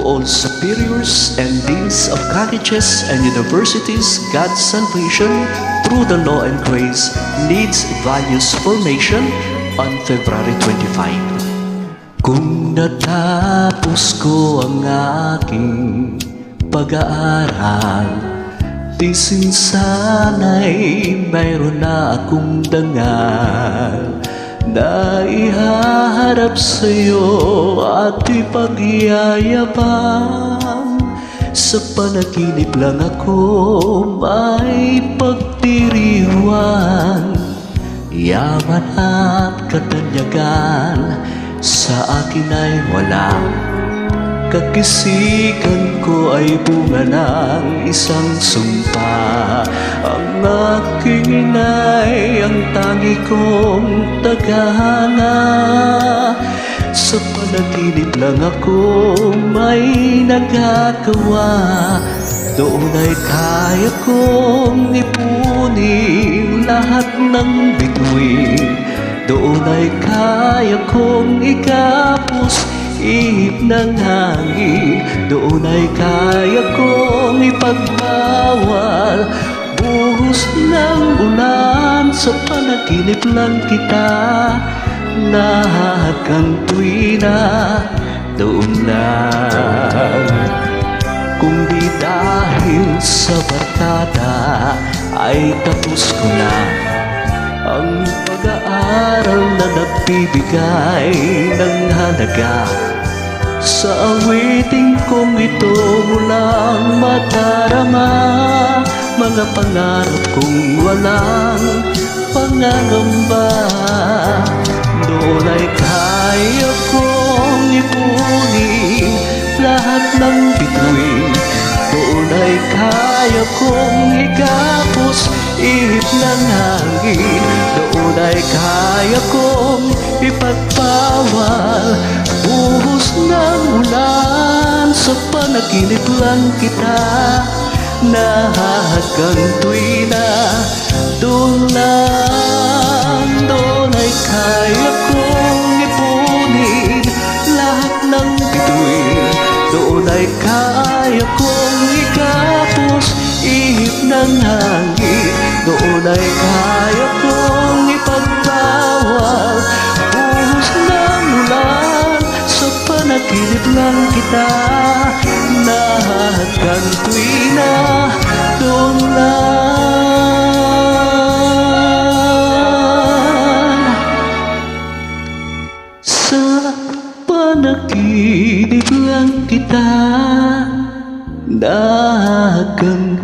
all superiors and deans of colleges and universities, God's salvation through the law and grace needs values formation on February 25. Kung natapos ko ang aking pag-aaral, tisin sana'y mayroon na akong dangal na ihaharap sa'yo at ipagyayabang. Sa panaginip lang ako may pagdiriwang, yaman at katanyagan sa akin ay wala. Kakisikan ko ay bunga ng isang sumpa. Ang aking inay ang tangi kong tagahanga. Sa panaginip lang ako may nagagawa. Doon ay kaya kong ipunin lahat ng bituin. Doon ay kaya kong ikapos ihip ng hangin. Doon ay kaya kong ipagbawal buhos ng ulan. Sa panaginip lang kita nahahagang tuwina. Doon lang. Kung di dahil sa barkada ay tapos ko na ang pag-aaral na nagbibigay ng halaga. Sa awiting kong ito mulang madarama mga pangarap kong walang pangangamba. Doon ay kaya kong ipunin lahat ng bituin. Doon ay kaya kong igapos ihip ng hangin. Doon ay kaya kong ipagpawal buhos ng ulan. Sa panaginip lang kita nahahagang tuwina. Doon lang. Doon ay kaya kong ipunin lahat ng bituin. Doon ay kaya kong ikapos ihip ng hangin. Doon ay kaya kong ipagbawal buhos ng ulan. Sa panaginip lang kita nahahagang tuwina. Doon lang. Sa panaginip lang kita nahahagang